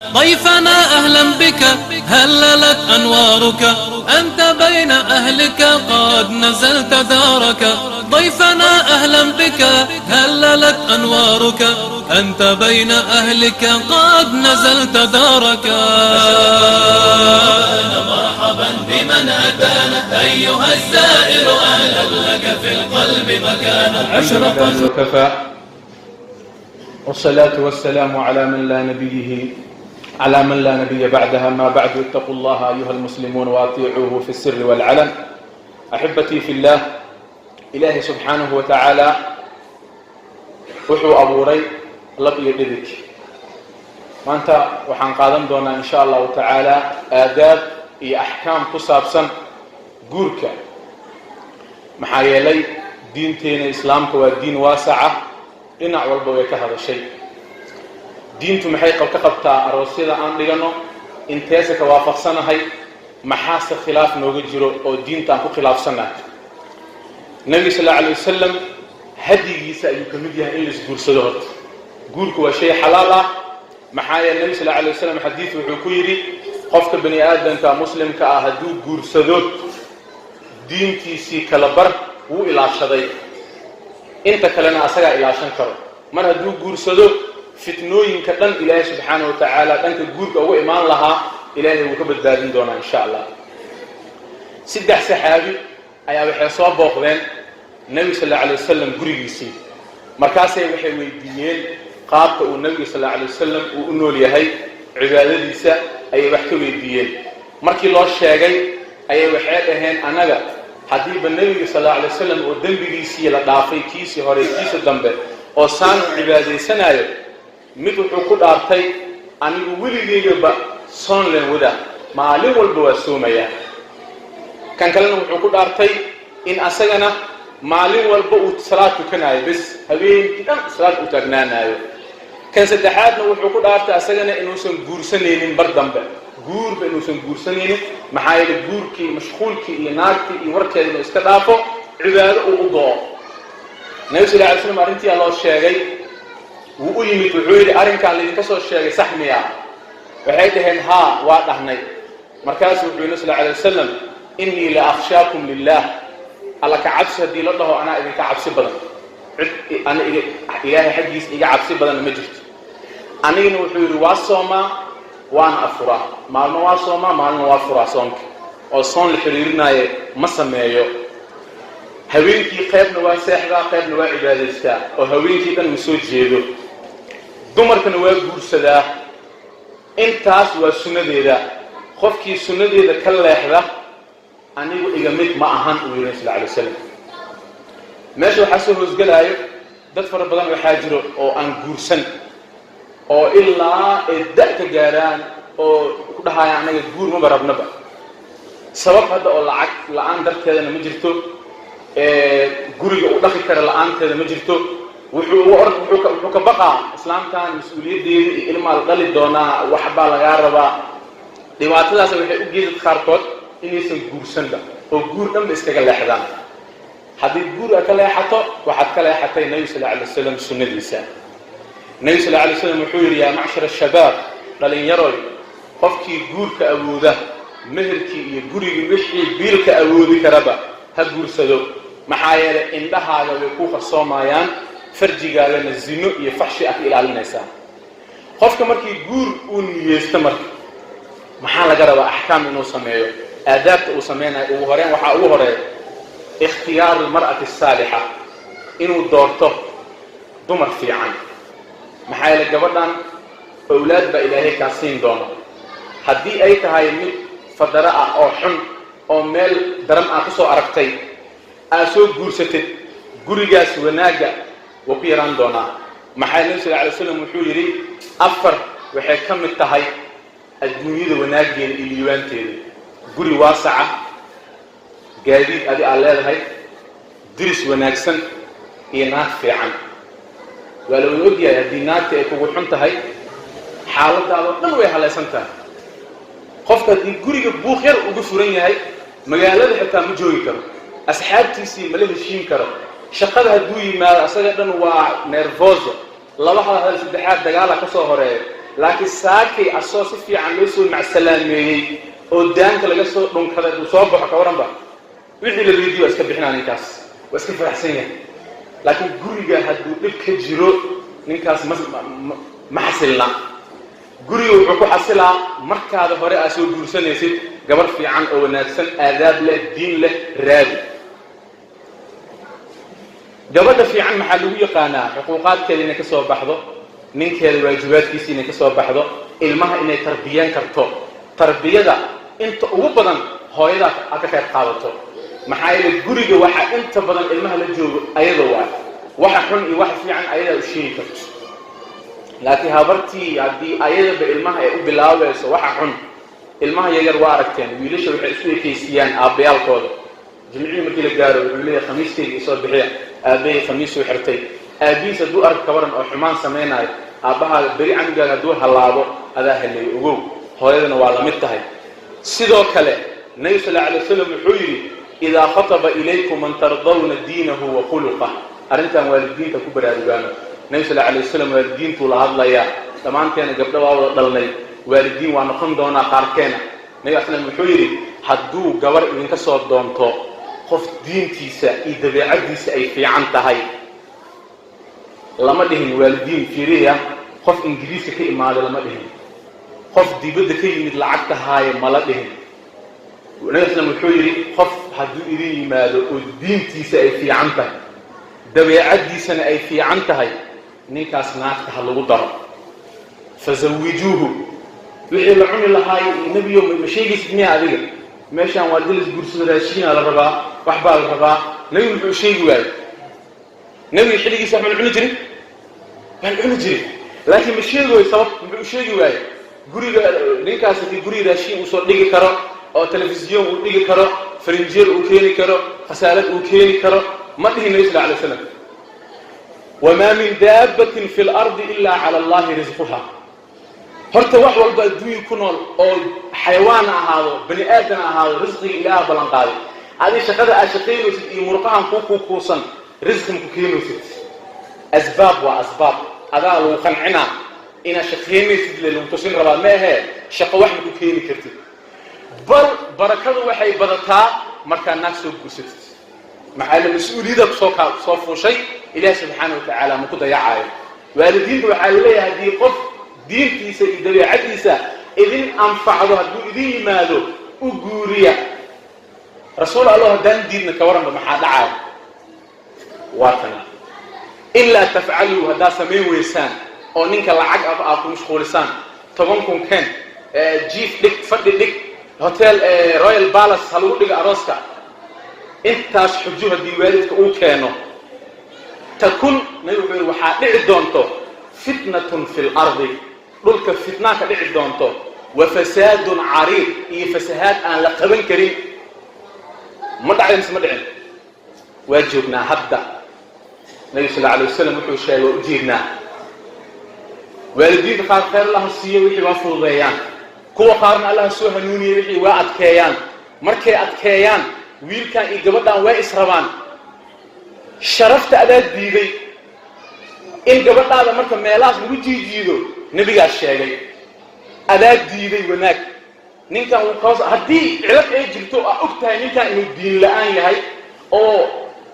ضيفنا أهلا بك هللت أنوارك، أنت بين أهلك قد نزلت دارك. ضيفنا أهلا بك هللت أنوارك، أنت بين أهلك قد نزلت دارك. مرحبا بمن أتانا أيها الزائر، أهلا لك في القلب مكانا. عشرة وكفى، والصلاة والسلام على من لا نبي بعدها. ما بعد، اتقوا الله أيها المسلمون وأطيعوه في السر والعلن. أحبتي في الله، إلهي سبحانه وتعالى wuxuu abuuray lab iyo dhidig. maanta waxaan qaadan doonaa insha allahu tacaala aadaab iyo axkaam ku saabsan guurka, maxaa yeelay diinteena islaamka waa diin waasaca, dhinac walba way ka hadashay. diintu maxay ka qabtaa aroosyada aan dhigano, inteesa ka waafaqsanahay, maxaase khilaaf nooga jiro oo diinta aan ku khilaafsanahay. nabi sallallahu alayhi wasallam hadigiisa ayuu ka mid yahay in la isguursado. horta guurku waa shay xalaal ah, maxaa yeelay nabi sallallahu alayhi wasallam xadiis wuxuu ku yiri qofka bani aadamka muslimka ah hadduu guursado diintiisii kala bar wuu ilaashaday, inta kalena asagaa ilaashan karo. mar hadduu guursado fitnooyinka dhan ilaahay subxaanahu wa tacaala dhanka guurka ugu imaan lahaa ilaahay wuu ka badbaadin doonaa insha allah. 3 saxaabi ayaa waxay soo booqdeen nabi sallallahu alayhi wasallam gurigiisii, markaasay waxay weydiiyeen qaabka uu nabiga sallallahu alayhi wasallam uu u nool yahay, cibaadadiisa ayay wax ka weydiiyeen. markii loo sheegay ayay waxay dhaheen anaga hadiiba nabiga sallallahu alayhi wasallam oo dambigiisii la dhaafay kiisii hore kiisii dambe oo saan u cibaadaysanayo, mid wuxuu ku dhaartay anigu weligeeyba soon leen wada maalin walba waa soomaya. kan kalena wuxuu ku dhaartay in asagana maalin walba uu salaad tukanayo, bas habeenkii dhan salaad u taagnaanayo. kan saddexaadna wuxuu ku dhaartay asagana inuusan guursanaynin bar dambe, guurba inuusan guursanaynin, maxaa yeelay guurkii mashquulkii iyo naagtii iyo warkeedina iska dhaafo, cibaado uu u go'o. nabi sallallahu alayhi wasallam arrintii loo sheegay, wuu u yimid wuxuu yidhi arrinkaan laydinka soo sheegay sax miya? waxay dhaheen haa waa dhahnay. markaasuu wuxuu yidhi sallallahu alayhi wasallam innii la akhshaakum lillah, alla ka cabsi haddii la dhaho anaa idinka cabsi badan, ilaahay xaggiisa iga cabsi badanna ma jirto. anigana wuxuu yidhi waa soomaa waana afuraa, maalmo waa soomaa maalina waa furaa soonka, oo soon la xiriirinaaye ma sameeyo. haweenkii qaybna waa seexdaa qaybna waa cibaadaystaa, oo haweenkii dhan ma soo jeedo. dumarkana waa guursadaa, intaas waa sunnadeeda. qofkii sunnadeeda ka leexda anigu iga mid ma ahan uu yidhi sallallahu alayhi wasallam. meesha waxaa soo hoosgalaayo dad fara badan waxaa jiro oo aan guursan, oo ilaa ay da' ka gaaraan oo ku dhahaya anaga guur maba rabnaba. sabab hadda oo lacag la-aan darteedana ma jirto, guriga u dhaqi kara la-aanteeda ma jirto. wuxuu ka baqaa islaamkan mas-uuliyaddeeda iyo ilmaa la dhali doonaa, waxbaa lagaa rabaa. dhibaatadaas waxay u geedad qaarkood inaysan guursanba oo guur dhanba iskaga leexdaan. haddii guur aad ka leexato waxaad ka leexatay nabi sallallahu alayhi wasallam sunnadiisa. nabi sallallahu alayhi wasallam wuxuu yidhi yaa macshara shabaab, dhalinyaroy qofkii guurka awooda, meherkii iyo gurigii wixii biilka awoodi karaba ha guursado, maxaa yeelay indhahaaga way ku qarsoomayaan, farjigaagana zino iyo faxshi aad ilaalinaysaa. qofka markii guur uu niyeysto marka maxaa laga rabaa axkaam inuu sameeyo, aadaabta uu sameynayo. waxaa ugu horeeya ikhtiyaaru almar'ati asaalixa, inuu doorto dumar fiican. maxaa yeelay gabadhan awlaad baa ilaahay kaa siin doono. haddii ay tahay mid fadara ah oo xun oo meel daran aad ku soo aragtay aad soo guursatid, gurigaas wanaagga waa ku yaraan doonaa. maxaa yeelay nabi sallallahu alayhi wasallam wuxuu yidhi 4 waxay ka mid tahay adduunyada wanaaggeeda iyo liibaanteeda: guri waasaca, gaadiid adi aad leedahay, diris wanaagsan, iyo naag fiican. waa la wada ogyahay haddii naagta ay kugu xun tahay xaaladaadoo dhan way halaysan tahay. qofka haddii guriga buuq yar ugu furan yahay, magaalada xitaa ma joogi karo, asxaabtiisii mala heshiin karo, shaqada hadduu yimaado asaga dhan waa nervoso, laba hadal saddexaad dagaala ka soo horeeya, laakiin saakay asoo si fiican loo soo macsalaameeyey oo daanka laga soo dhunkaday uu soo baxo ka waranba wixii la weydiiyay waa iska bixinaa ninkaas waa iska faraxsan yahay laakiin guriga hadduu dhib ka jiro ninkaas ma xasilna guriga wuxuu ku xasilaa markaada hore aad soo guursanaysid gabar fiican oo wanaagsan aadaab leh diin leh raadi gabadha fiican maxaa lagu yaqaanaa xuquuqaadkeeda inay ka soo baxdo ninkeeda waajibaadkiisa inay ka soo baxdo ilmaha inay tarbiyeen karto tarbiyada inta ugu badan hooyada ka qayb qaadato maxaa yeelay guriga waxa inta badan ilmaha la joogo ayada waxa xun iyo waxa fiican ayada u sheegi karto laakiin habartii haddii ayadaba ilmaha ay u bilaabayso waxa xun ilmaha yaryar waa aragteen wiilasha waxay isku ekeysiyaan aabbayaalkooda jimcihii markii la gaaro wuxuu leeyahay khamiiskayga isoo bixiya aabbahay khamiisuu xirtay aabihiis hadduu arag kabaran oo xumaan samaynayo aabbahaaga beri canugaaga hadduu hallaabo adaa haleeyo ogow hooyadana waa la mid tahay sidoo kale nabi sal alla alay wasalam wuxuu yidhi idaa khataba ilaykum man tardawna diinahu wa khuluqah arrintan waalidiinta ku baraarugaano nabi sal alla alay wasalam waalidiintuu la hadlayaa dhammaanteena gabdha waa wada dhalnay waalidiin waa noqon doonaa qaarkeena nabi aslam wuxuu yidhi hadduu gabar idinka soo doonto qof diintiisa iyo dabeecadiisa ay fiican tahay lama dhihin waalidiin fiiriya qof ingiriiska ka imaaday lama dhihin qof dibadda ka yimid lacagta haaye mala dhihin nabi aslam wuxuu yidhi qof hadduu idin yimaado oo diintiisa ay fiican tahay dabeecadiisana ay fiican tahay ninkaas naagta ha lagu daro fazawijuuhu wixii la cuni lahaay nebiyo ma sheegaysid miya adiga meeshaan waa dilis guursada raashiina la rabaa wax baa la rabaa nebi muxuu sheegi waayey nebiga xilligiisa wax ma la cuni jirin waa la cuni jirin laakiin ma sheegoy sabab muxuu sheegi waayey guriga ninkaas haddii guriga raashiin uu soo dhigi karo oo telefisyon uu dhigi karo farinjeer uu keeni karo khasaalad uu keeni karo ما به النبي صلى الله عليه وسلم وما من دابة في الأرض إلا على الله رزقها هرت wax walba adduun ku nool oo xayawaan ahaado bani aadam ahaado rizqi ilaa balan qaadi adi shaqada aad shaqeynaysid iyo murqahan ku kuusan rizqan ku keenaysid asbaab wa asbaab adaa loo qancina ina shaqeynaysid leeyo tusin rabaa ma aha shaqo wax ku keeni kartid bal barakadu waxay badataa marka naag soo guursatid maxaa mas'uuliyada soo fuushay ilaahay subhanahu wa ta'ala ma ku dayacay waalidiintu waxa leeyahay hadii qof diintiisa iyo dabeecadiisa idin anfacdo hadduu idin yimaado u guuriya rasuul allah dan diidna ka waran maxaa dhacay waatan illa taf'alu hada samay weysaan oo ninka lacag aad ku mashquulisaan 10 kun kan jiif dhig fadhi dhig hotel royal palace halu dhiga arooska intaas xujo hadii waalidka uu keeno takun nabi waxa dhici doonto fitnatun fil ardi dhulka fitna ka dhici doonto wa fasaadun ariid iyo fasaad aan la qaban karin ma dhacin waajibna hadda nabi sallallahu alayhi wasallam wuxuu sheegay u jeedna waalidiinta qaar khayr Allah siiyo wixii waa fududeeyaan kuwa qaarna Allah soo hanuuniyo wixii waa adkeeyaan markay adkeeyaan wiilkan iyo gabadhan way israbaan sharafta aad diiday in gabadhaada marka meelaas lagu jiijiido nabiga sheegay aad diiday wanaag ninkan uu qoos hadii cilad ay jirto oo ogtahay ninkan inuu diin la'aan yahay oo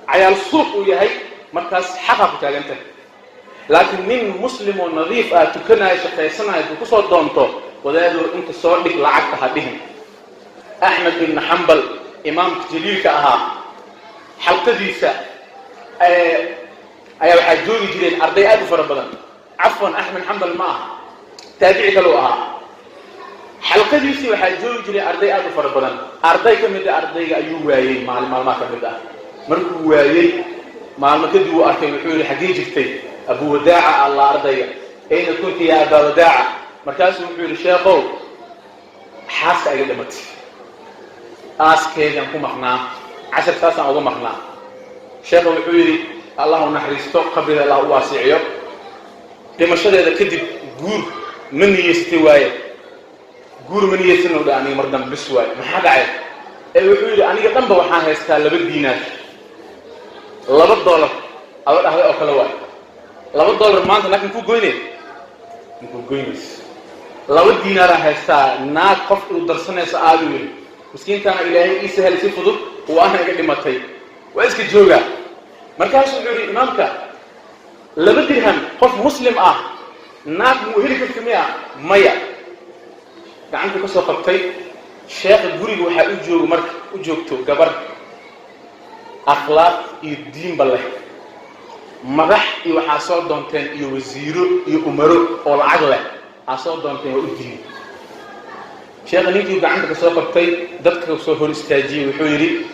ayaal suuq uu yahay markaas xaq ku taaganta laakiin nin muslim oo nadiif ah tukanaya shaqeysanayo ku soo doonto wadaado inta soo dhig lacagta hadhihin Ahmad ibn Hanbal imaam jaliilka ahaa xalqadiisa ayaa waxa joogi jireen arday aad u fara badan afwan Ahmad Hanbal ma taabici kale ahaa xalqadiisa waxa joogi jireen arday aad u fara badan arday kamid ah ardayga ayuu waayay maalmaha kamid ah markuu waayay maalmo kadib uu arkay wuxuu yiri xagee jirtay Abu Wadaa'a Allah ardayga ayna kunti ya Abu Wadaa'a markaasuu wuxuu yiri sheekhow xaaska ay dhamatay aaskeedan ku maqnaa 10 saacan uga maqnaa sheekhu wuxuu yiri Allah naxariisto qabriga Allah u waasiiciyo dhimashadeeda kadib guur maniyesti waaye guur maniyesina oo dhaani mardan bis waaye maxaa dhacay wuxuu yiri aniga dhanba waxaan haystaa 2 diinaar $2 aba dhahay oo kala waaye $2 maanta laakiin ku goynay لو دينار هسا ناك قف ودرسنا سألوه مسكين كان إلهي يسهل سيفضل وأنا قد متي وإسك جوجا مركز يقول إمامك لبدرهم قف مسلم ناك مهلك الكمية مية عندك قصة قبطي الشيخ الجوري وحا أجوج مرك أجوجته قبر أخلاق الدين بالله مدح وحا صار دونتين يوزيرو يأمرو والعدل أصار دونتين والدين شيخ نيجي عندك قصة قبطي دتك قصة هول استاجي وحويري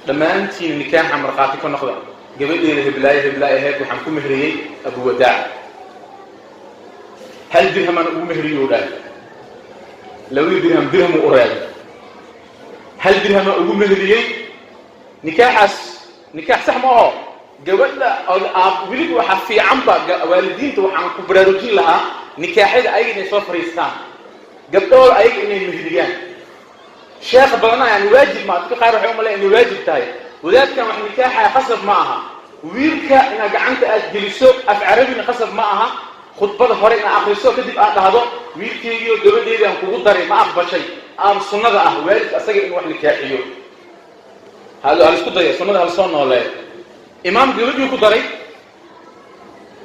لما أنت نكاح مرقاتك ونخذ قبل إلى هبلاي هيك وحنكون مهريين أبو وداع هل درهم أنا أبو مهري ولا لو درهم وقراد هل درهم أبو مهريين نكاح صح ما هو قبل ولد وحفي عمبا والدين توحن كبرادوكي لها نكاحي أي نصف فريستان قبل أي إني مهريان شيخ بلنا يعني واجب ما تقول رحمه الله إنه واجب تاي وذلك كان نكاحها خصب معها ويركا إن قعنت أجلسوا أفعربي نخصب معها خطبة هورينا أخرسوا كذب هذا ويركيو قبل دي أن كقدر ما أخبر شيء السنة ده واجب أسجل إنه واحد نكاحيه هذا السنة ده السنة ده السنة ولا إمام قبل يقدر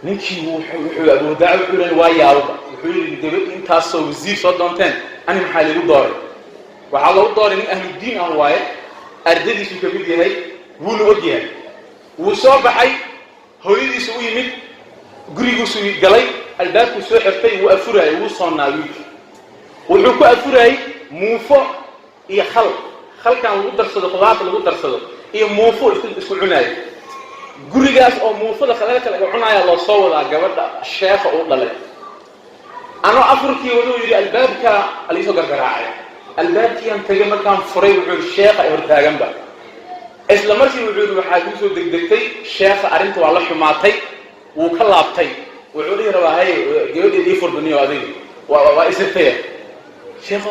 نمشي وحول دعوة يقولون ويا رب يقول قبل أنت أصو وزير صدام تان أنا محل يقدر وعلى الدار من أهل الدين أهواي أرددي شو كبير هاي ولودي هاي وصباحي هويدي سوي من قريبو سوي قلي الباب سوي حرتي وأفرعي وصلنا ويك والحكو أفرعي موفق هي خل كان الودر صدق غاط الودر صدق هي موفق اسمه عناية قريجاس أو موفق خلالك العناية الله صور على جبل الشيخ أو ضلع أنا أفركي ولو يري الباب كاليسو قرقراعي الباب كان تجمع كان فري وعود الشيخ يرتاح جنبه إسلام مرسي وعود وحاجوسه دقدقتي الشيخ أرنت والله حماتي وكلابتي وعودي رواهي جودي دي فربني وادي وإسرتيه شيخ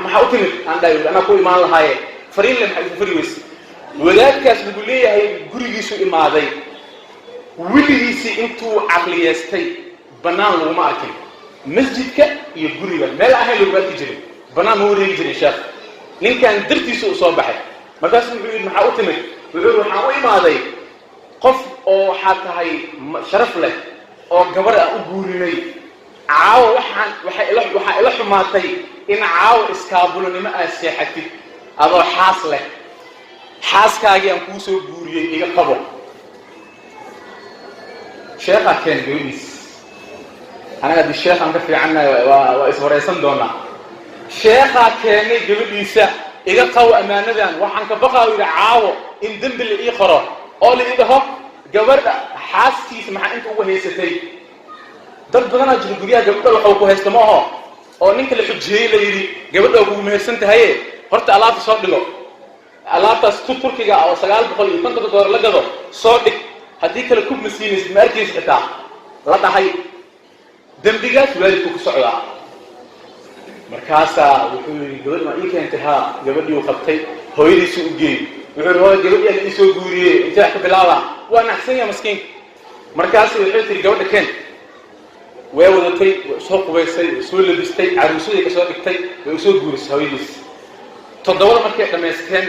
ما حاولتني عند يقول أنا كوي مال هاي فريل لم حيث فريوس وذاك كاس بيقول لي هاي جريجيسو إمادي وليسي أنتو عقليستي بنان لو ما أكل مسجدك يجريجا ما لا أهل الوقت يجري بنان هو اللي يجري شاف لين كان درتي سوء صباحي ما داس بيقول ما حاولتني بيقول حاوي مادي قف أو حتى هاي شرف له أو جبر أقولني عاو وح إله حماتي إن عاو إسكابولني ما أسيحتي هذا حاصله حاس كاجي أنكوسو بوريه إيجا قبل شيخ كان بيقوليس أنا قد الشيخ عم بحكي عنه وإسوريسن دونا شيخ كان بيقوليس إيجا قو أمانة ذان وحن كبقى ويعاو إن ذنب اللي إخره أول إذا جبر حاسيس مع أنت هو هيستي dad badan aad guriga gabadha waxa ku haysto ma aha oo ninka la xujiyay la yiri gabadha ugu mehersan tahay horta alaabta soo dhigo alaabtaas turkiga oo $950 la gado soo dhig hadii kale ku masiinis markiis xitaa la dhahay dambigaas waalidku ku socdaa markaasa wuxuu yiri gabadha ma ii keentay gabadhii uu qabtay hooyadiisu u geeyay wuxuu yiri gabadhii ay soo guuriyay inta wax ka bilaaba waa naxsan yahay miskiin markaas wuxuu yiri gabadha keen ويودتي سوق ويسي سول لبستي عروسي كسو دغتي ويسو غورس هويديس تدور markay dhameysteen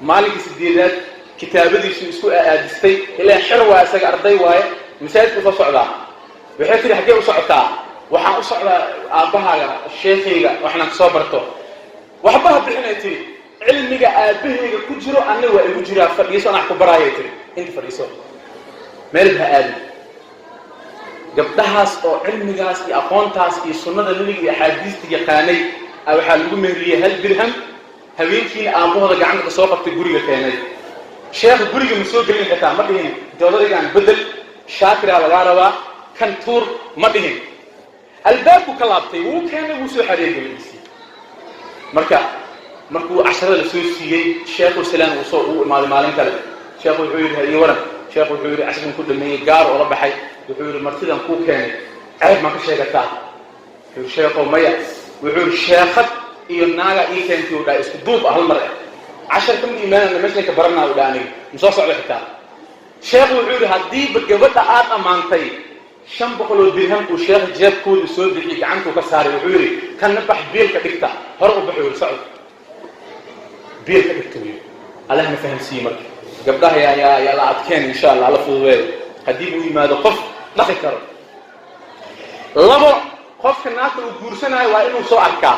maalinka sideedaad kitaabadiisu isku aadistay ilaa xirwa asaga arday waaye masaajidka soo socda waxay tiri xagee u socotaa waxaan u socdaa aabahaaga sheekhiga waxna soo barto waxba bixinay tiri cilmiga aabahayga ku jiro aniga waa igu jiraa fadhiiso aan ku baraayay tiri inta fadhiiso meel baad gabdhahaas oo cilmigaas iyo aqoontaas iyo sunnada nabiga iyo xadiiska yaqaanay waxa lagu meeriyay hal dirham haweenkiina aabahooda gacanta ka soo qabtay guriga keenay sheekh guriga ma soo gelin xitaa ma dhihin doodadigan bedel shaakira laga rabaa kan tuur ma dhihin albaabku ka laabtay uu keenay uu soo xareeyay markuu casharada la soo siiyay sheekhu salaam uu soo imaaday maalin kale sheekhu wuxuu yiri waran sheekhu wuxuu yiri casharkan ku dhameeyay gaar oo la baxay wuxuu martidan ku keenay ayb ma ka sheegataa wuxuu sheekho maya wuxuu sheekad iyo naaga ii keentay oo isku duub hal mar cashar kam iimaanna meesha ka baranaa u dhaanay soo socda xitaa sheekhu wuxuu yiri hadii gabadha aad amaantay 500 dirham uu sheekh jeebkooda soo bixiyay gacantu ka saaray wuxuu yiri kan bax biilka dhigta hor u baxay socod biilka dhigta Allah ma fahamsiin marka gabdhaha ya la adkeen insha Allah la fududeeyo hadii uu yimaado qof dhaqi karo labo qofka naagta uu guursanayo waa inuu soo arkaa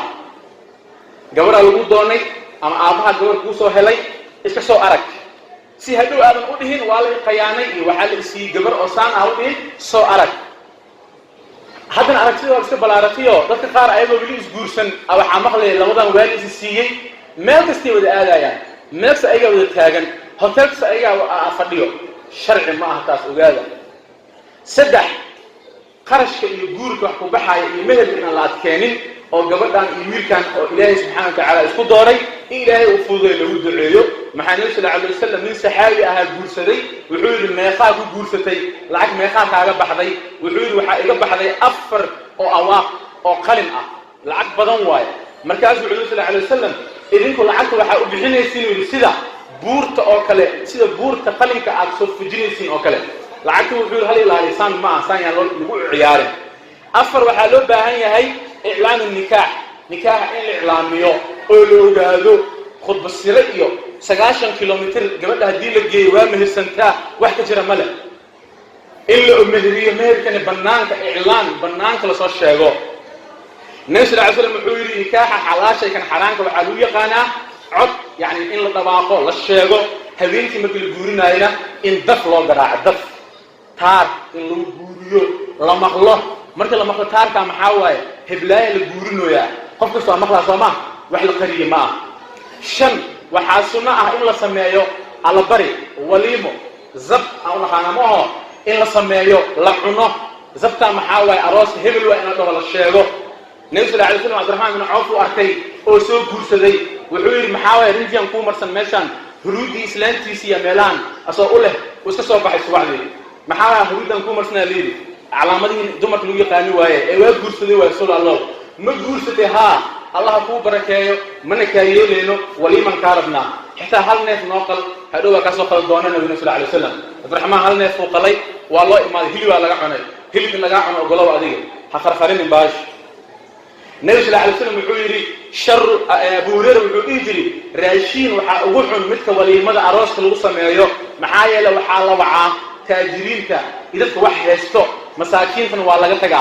gabadha lagu doonay ama aabaha gabar ku soo helay iska soo arag si hadhow aadan u dhihin waa la qiyaanay iyo waxa la isii gabar oo saan ah u dhihin soo arag haddana aragtida waa iska balaaratiyo dadka qaar ayagoo weli isguursan waxa maqlay labadan waalid siiyay meel kasta wada aadayaan meel kasta ayaga wada taagan hotel kasta ayaga fadhiyo sharci ma aha taas ogaada saddex qarashka iyo guurka wax ku baxaya iyo meher in la adkeenin oo gabadhan iyo wiilkan oo Ilaahay subhanahu wa ta'ala isku dooray in Ilaahay uu fududeeyo lagu duceeyo maxamed sallallahu alayhi wasallam min saxaabi aha guursaday wuxuu yiri meeqa ku guursatay lacag meeqa kaaga baxday wuxuu yiri waxa iga baxday 4 oo awaaq oo qalin ah lacag badan waay markaas wuxuu sallallahu alayhi wasallam idinku lacagta waxa u bixinaysiin sida buurta oo kale sida buurta qalinka aad soo fujinaysiin oo kale lacagtu wuxuu hal ilaa lisan ma san yaan lagu ciyaarin afar waxa loo baahan yahay إعلان النكاح نكاح الإعلامية أولو قادو خد بالسرية 19 كيلومتر قبل هدي لقي وامه السنتا واحد جرى ملك إلا أمهرية مهر كان بنانك إعلان بنانك لصار الشيغو نسل عسل محوري نكاح حلاشة كان حرانك وحلوية قانا عد يعني إن لطباقه للشيغو هذينتي مثل قورينا هنا إن دف لو قراع دف تار إن لو قوريو لمخلو marka la maqlo taarka maxaa waaye heblaaya la guurinoya qofka soo maqla Soomaa wax la qariyo ma shan waxa sunna ah in la sameeyo ala bari waliimo zab aan naqaanamo in la sameeyo la cuno zabta maxaa waaye aroos hebel waa in la dhaho la sheego nabi sallallahu alayhi wasallam Abdurrahman ibn Auf arkay oo soo guursaday wuxuu yiri maxaa waaye rinjiyan ku marsan meeshan huruudi islaantiisa iyo meelaan asoo u leh iska soo baxay subaxdii maxaa waaye huruudan ku marsanaa leeyahay علامتين دمرك لو يقاني وايه اي waa guursaday waa soo Allah ma guursatay ha Allah ku barakeeyo mana kaayeeleyno waliman kaarabna xitaa hal neef noqol hadhow ka soo qal doonana nabi sallallahu alayhi wasallam Abdurrahman hal neef uu qalay waa loo imaad hilib laga cunay hilib laga cuno golow adiga ha qarqarin baash nabi sallallahu alayhi wasallam wuxuu yiri shar Abu Hurayra wuxuu injiri raashin waxa ugu xun midka waliimada arooska lagu sameeyo maxaa yeelay waxa la wacaa taajiriinta idadka wax heesto مساكين ولا جتجا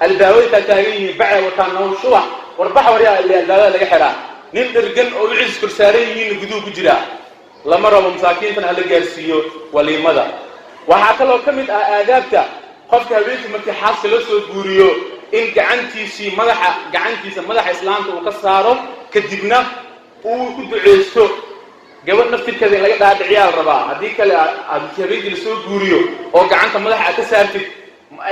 الباوي تاجين بيع وكانوا شو وربح وريا اللي الباوي اللي جحرا نقدر جن أو يعيش كرسارين جدو بجرا لما رأوا مساكين هلا جالسيو ولا ماذا وحكلوا كم آدابته خفت هبيت مكي حاصل أسود بوريو إن جعنتي شيء مدح إسلام وكسره كدبنا وكنت عيسو جوات نفس كذا لقيت هذا عيال ربا هذيك هبيت الأسود بوريو أو جعنت مدح كسرت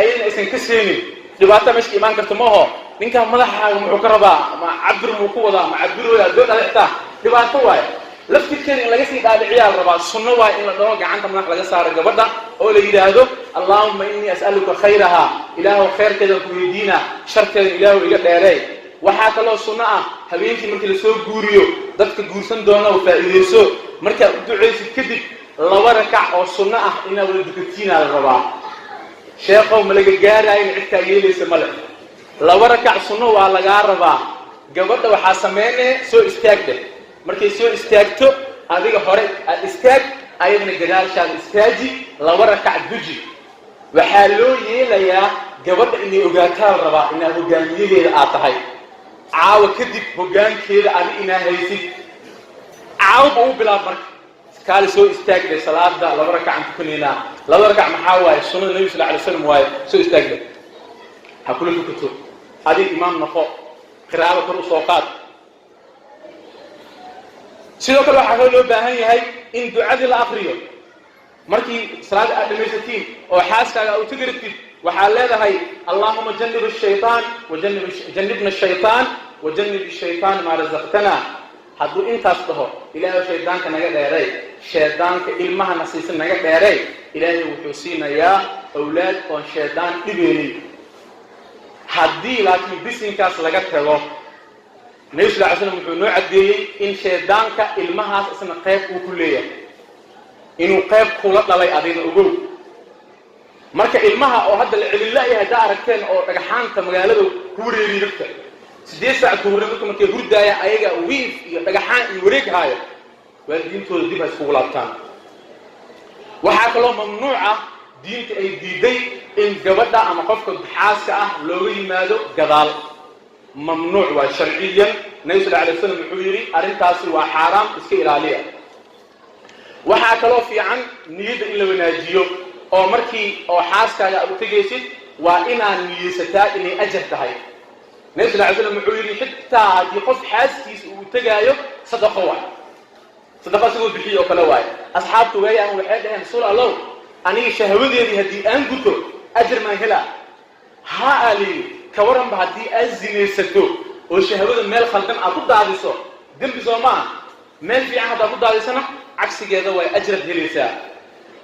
أين إسن كسيني دبعته مش إيمان كرتموه نينك مدح معكربا مع عبد المقوضة مع عبد الولا دون هذا دبعته واي لفت كذا لقيت هذا عيال ربا صنوا واي إن الله جعنت مدح لقيت صار جبردا أول يدهدو اللهم إني أسألك خيرها إله خير كذا كويدينا شر كذا إله إجت عليه وحاك الله صنعه هبينتي مركل سوق جوريو ضدك جورسن دونا وفائديسو مركل دعيس كذب لوركع أو صنعه إنه ولدكتين على الربا شيخو ملك الجاري عدك يليس ملك لوركع صنعه على الربا جبرت وحاسمينه سو استاجده مركل سو استاجته هذيك حرق الاستاج أيضا الجدار شان استاجي لوركع دجي وحلو يليا جبرت إني أجاتها الربا إنه جانيلي الآتهاي عاو كدب هجان كذا أبي إنها هيسي عاو بقول بلا برك قال سو استاجد صلاة ده لو ركع عند كلنا لو ركع محاوى السنة النبي صلى الله عليه وسلم واي سو استاجد هقول لك كتب هذه إمام نفق قراءة الرسوقات سيدو كل واحد له بهاي هاي إن دعاء الآخرية مركي صلاة المسكين أو حاسة أو تقرأ وحالة هاي اللهم جنب الشيطان جنبنا الشيطان وجنب الشيطان ما رزقتنا حدو انت أصدقه إلهي الشيطان كنجا ديري الشيطان كإلمها نسيس نجا ديري إلهي وحسينا يا أولاد والشيطان إبني حدي لكن بسين كاس لقت هو نيش لعسنا محنوع عدي إن شيطان كإلمها أسنا قيب وكلية إنه قيب خلط للي أدين أقول marka ilmaha oo hadda la celin la'yahay daa aragteen oo dhagaxaanta magaalada ku wareerirta 8 saac ku wareerirta markay hurdaaya ayaga wiif iyo dhagaxaan iyo wareeg haayo waalidiintooda dib ay isku laabtaan waxa kaloo mamnuuc ah diinta ay diiday in gabadha ama qofka xaaska ah looga yimaado gadaal mamnuuc waa sharciyan nabi sallallahu alayhi wasallam wuxuu yiri arintaasi waa xaraam iska ilaaliya waxa kaloo fiican niyada in la wanaajiyo oo markii oo xaaskaaga aad u tagaysid waa inaan niyeysataa inay ajar tahay nabi sallallahu alayhi wasallam wuxuu yiri xitaa haddii qof xaaskiisa uu tagaayo sadaqo waa صدقة سووا بحي أو كلاواي أصحاب تويا وحد هم رسول الله أني شهودي هذه أن قلتوا أجر ما هلا هالي كورم بعدي أزني ستو والشهود المال خلدم أقود على صو دم بزمان مال في عهد أقود على سنة عكس كذا وأجر هلسا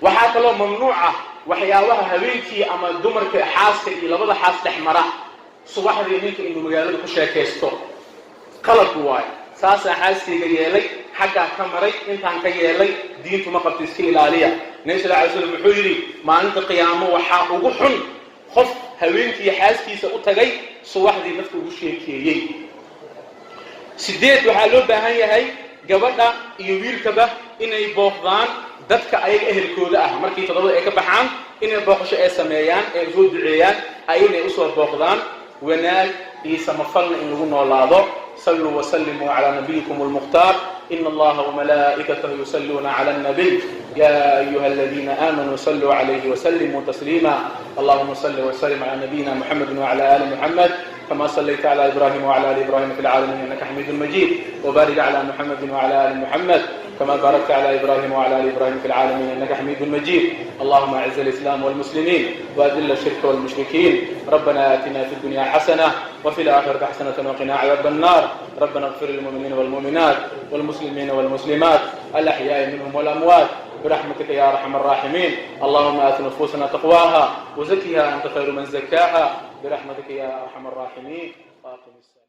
وحتى لو ممنوعة وحياوها هوينتي أما دمر كحاسك إلى وضع حاس تحمره صباح اليومين إنه مجالد كشة كيستو قلق واي ساسا حاسي جيالي حاجة كمري أنت عن كيالي دين ثم قبل تسكيل عليها نسأل على سلم الحجري ما أنت قيامه وحن خف هوينتي حاسكي سأتجي صواح ذي نفسه وشيء كيي سديت وحلو بهاي هاي جبنا يوير كبه إن يبوخضان دتك أي أهل كودا مركي تضل أي كبحان إن يبوخش أي سميان أي زود عيان أيون يسوى بوخضان ونال يسمفلنا إنه نولادو صلوا وسلموا على نبيكم المختار إن الله وملائكته يصلون على النبي يا أيها الذين آمنوا صلوا عليه وسلموا تسليما اللهم صل وسلم على نبينا محمد وعلى آل محمد كما صليت على إبراهيم وعلى آل إبراهيم في العالمين إنك حميد مجيد وبارك على محمد وعلى آل محمد كما باركت على إبراهيم وعلى آل إبراهيم في العالمين إنك حميد مجيد اللهم أعز الإسلام والمسلمين وأذل الشرك والمشركين ربنا آتنا في الدنيا حسنة وفي الآخرة حسنة وقنا عذاب النار ربنا اغفر للمؤمنين والمؤمنات والمسلمين والمسلمات الأحياء منهم والأموات برحمتك يا أرحم الراحمين اللهم آت نفوسنا تقواها وزكها أنت خير من زكاها برحمتك يا أرحم الراحمين.